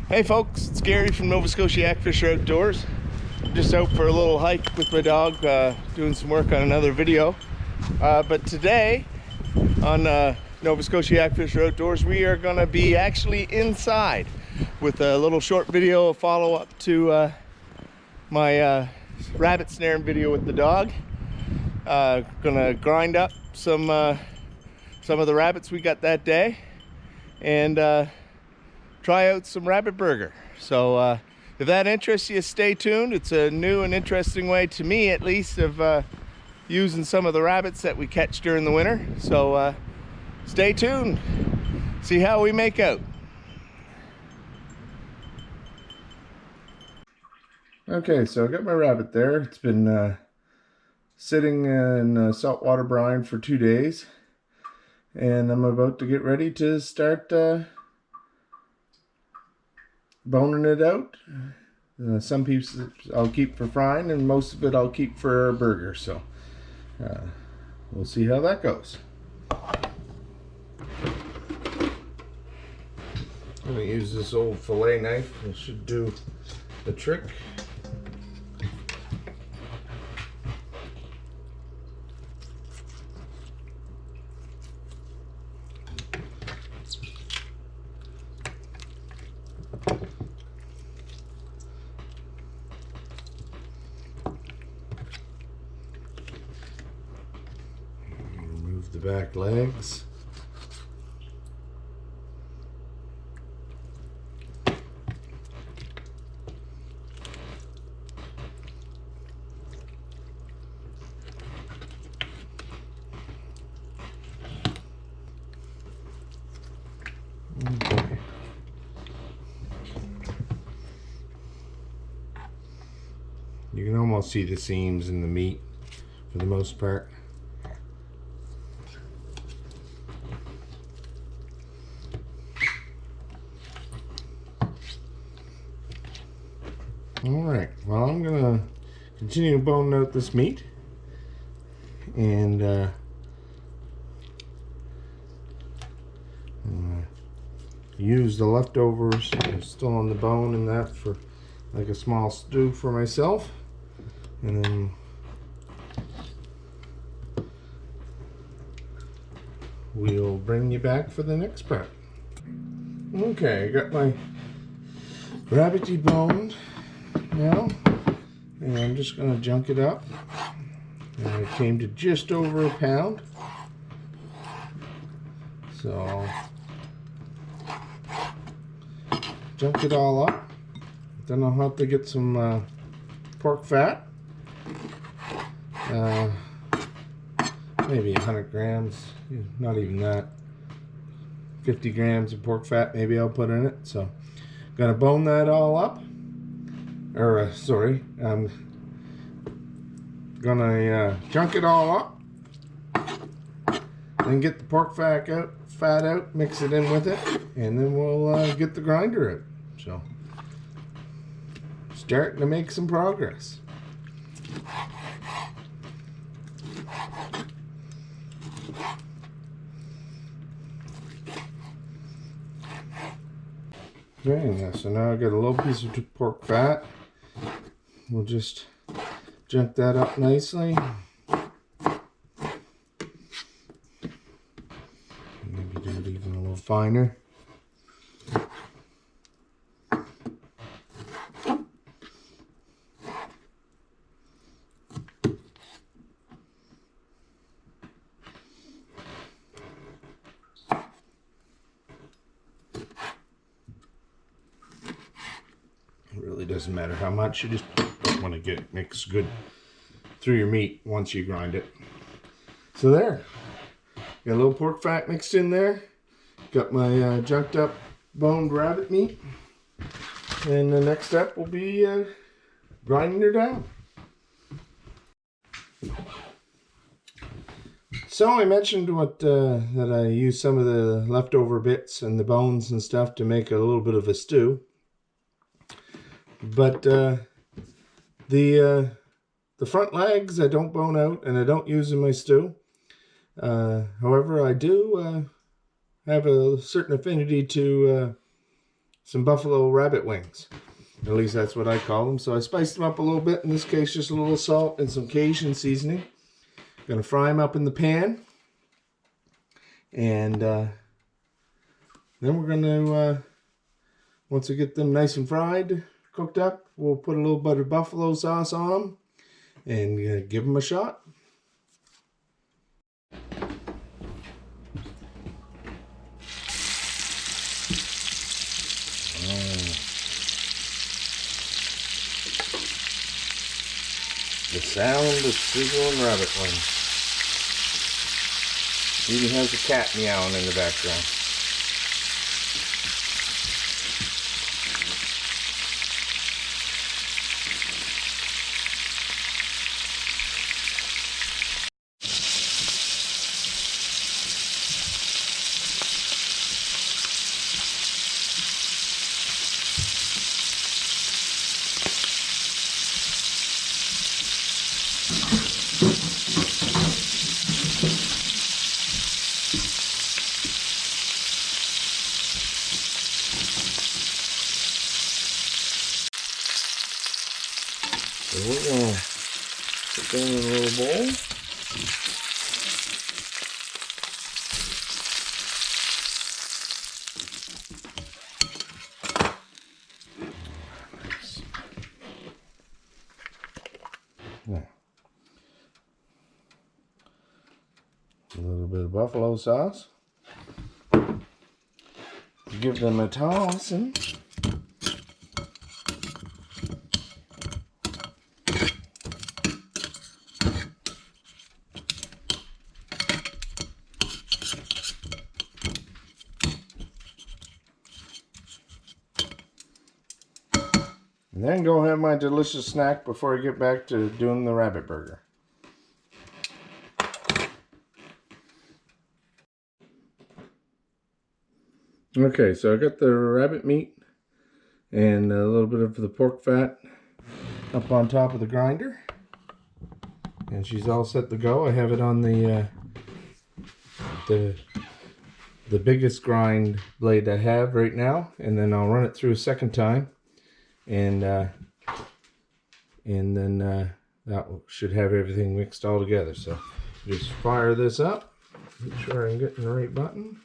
Hey folks, it's Gary from NSYakfisher Outdoors. I'm just out for a little hike with my dog, doing some work on another video. But today on NSYakfisher Outdoors, we are going to be actually inside with a little short video, a follow-up to my rabbit snaring video with the dog. Gonna grind up some of the rabbits we got that day and try out some rabbit burger. So if that interests you, stay tuned. It's a new and interesting way, to me at least, of using some of the rabbits that we catch during the winter. So stay tuned, see how we make out. Okay, so I got my rabbit there. It's been sitting in saltwater brine for 2 days, and I'm about to get ready to start boning it out. Some pieces I'll keep for frying, and most of it I'll keep for a burger. So we'll see how that goes. I'm going to use this old fillet knife. It should do the trick. Remove the back legs. Okay. You can almost see the seams in the meat for the most part. Alright, well, I'm gonna continue boning out this meat and use the leftovers still on the bone and that for like a small stew for myself, and then we'll bring you back for the next part. Okay, I got my rabbit deboned now, and I'm just going to junk it up, and it came to just over a pound. So junk it all up. Then I'll have to get some pork fat, maybe 100 grams, not even that, 50 grams of pork fat maybe I'll put in it. So gonna bone that all up, or sorry, I'm gonna junk it all up, then get the pork fat out, mix it in with it, and then we'll get the grinder out. So starting to make some progress. Okay, yeah, so now I got a little piece of pork fat. We'll just junk that up nicely. Maybe do it even a little finer. It really doesn't matter how much, you just want to get it mixed good through your meat once you grind it. So there, got a little pork fat mixed in there, got my junked up boned rabbit meat, and the next step will be grinding her down. So I mentioned that I use some of the leftover bits and the bones and stuff to make a little bit of a stew. But the front legs I don't bone out and I don't use in my stew. However, I do have a certain affinity to some buffalo rabbit wings. At least that's what I call them. So I spiced them up a little bit. In this case, just a little salt and some Cajun seasoning. Gonna fry them up in the pan. And then we're gonna, once we get them nice and fried, cooked up, we'll put a little bit of buffalo sauce on them and give them a shot. The sound of sizzling rabbit wings. Even has a cat meowing in the background. So we're going to put them in a little bowl. Now, a little bit of buffalo sauce. Give them a toss and then go have my delicious snack before I get back to doing the rabbit burger. Okay, so I got the rabbit meat and a little bit of the pork fat up on top of the grinder. And she's all set to go. I have it on the biggest grind blade I have right now, and then I'll run it through a second time. And then that should have everything mixed all together. So just fire this up. Make sure I'm getting the right button.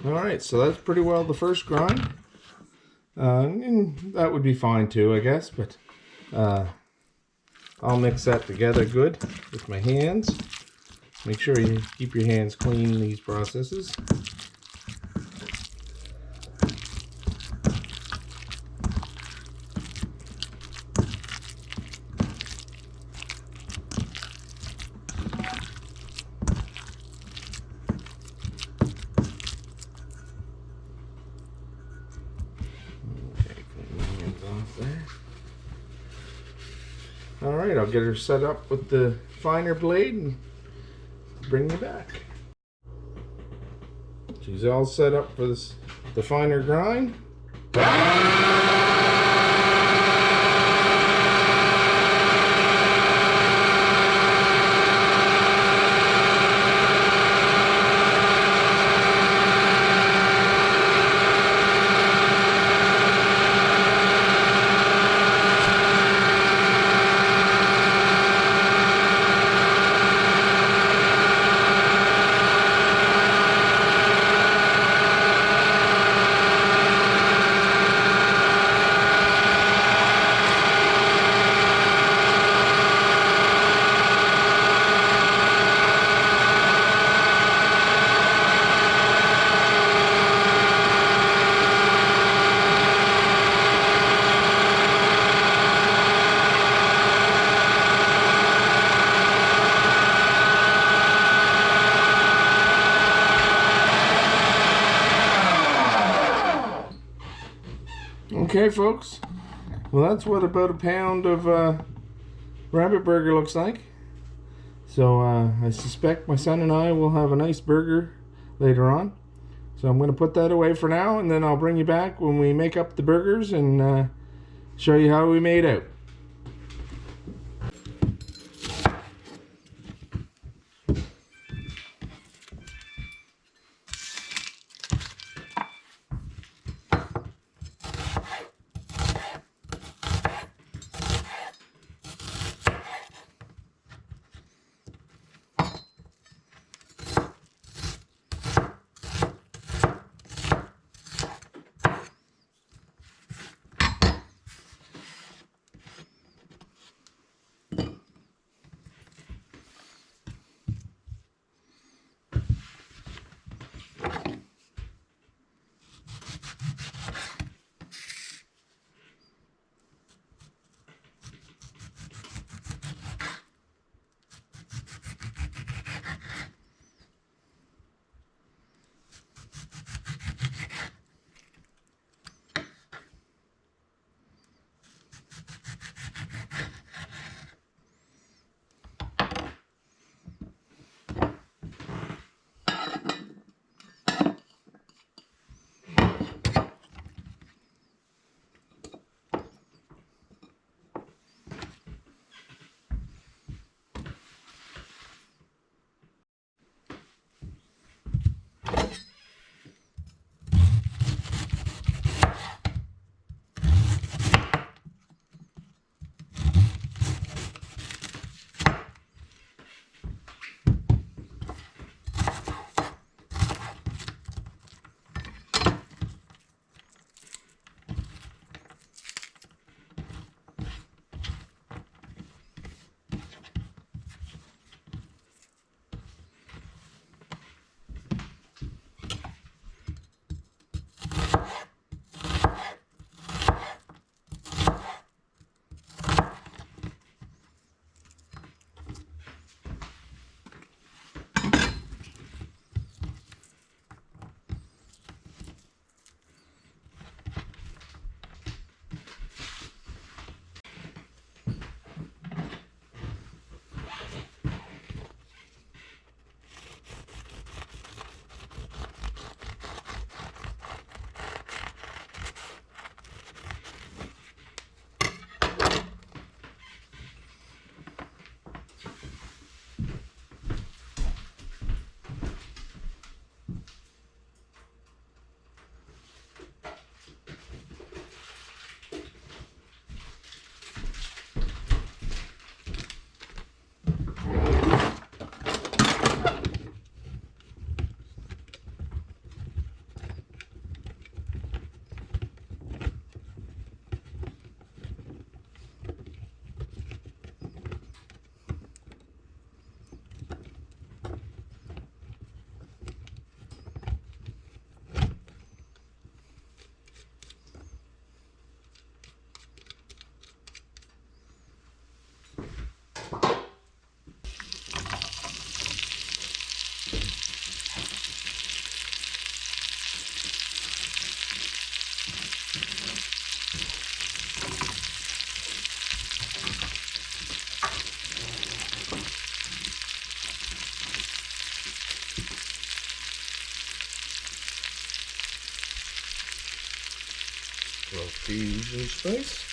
Alright, so that's pretty well the first grind. And that would be fine too, I guess, but I'll mix that together good with my hands. Make sure you keep your hands clean in these processes. Alright, I'll get her set up with the finer blade and bring you back. She's all set up for the finer grind. Okay, folks. Well, that's what about a pound of rabbit burger looks like. So I suspect my son and I will have a nice burger later on. So I'm going to put that away for now, and then I'll bring you back when we make up the burgers and show you how we made out. Roast peas and spice.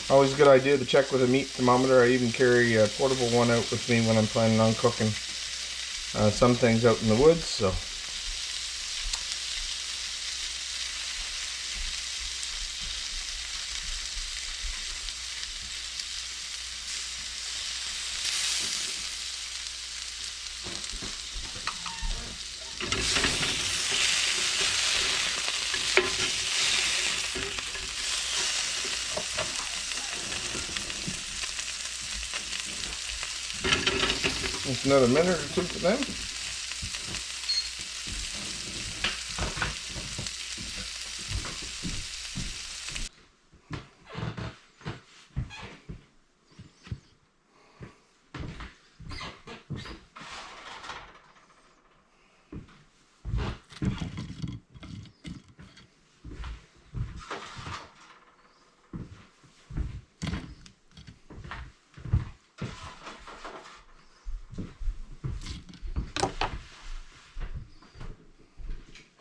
Always a good idea to check with a meat thermometer. I even carry a portable one out with me when I'm planning on cooking some things out in the woods. So just another minute or two for them.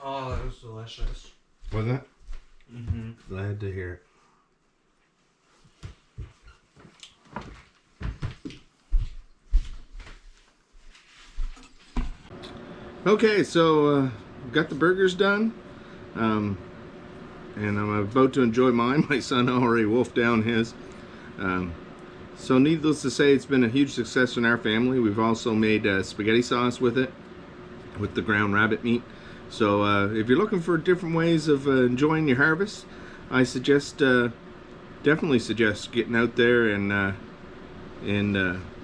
Oh, that was delicious. Wasn't it? Mm-hmm. Glad to hear it. Okay, so got the burgers done, and I'm about to enjoy mine. My son already wolfed down his. So needless to say, it's been a huge success in our family. We've also made spaghetti sauce with it, with the ground rabbit meat. So if you're looking for different ways of enjoying your harvest, I suggest, definitely suggest getting out there and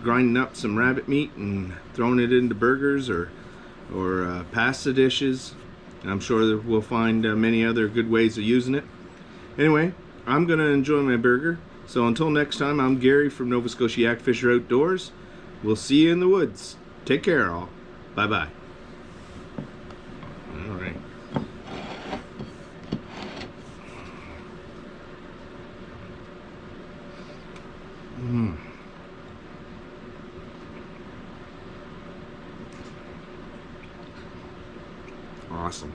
grinding up some rabbit meat and throwing it into burgers or pasta dishes. I'm sure that we'll find many other good ways of using it. Anyway, I'm gonna enjoy my burger. So until next time, I'm Gary from NSYakfisher Outdoors. We'll see you in the woods. Take care, all. Bye-bye. All right. Awesome.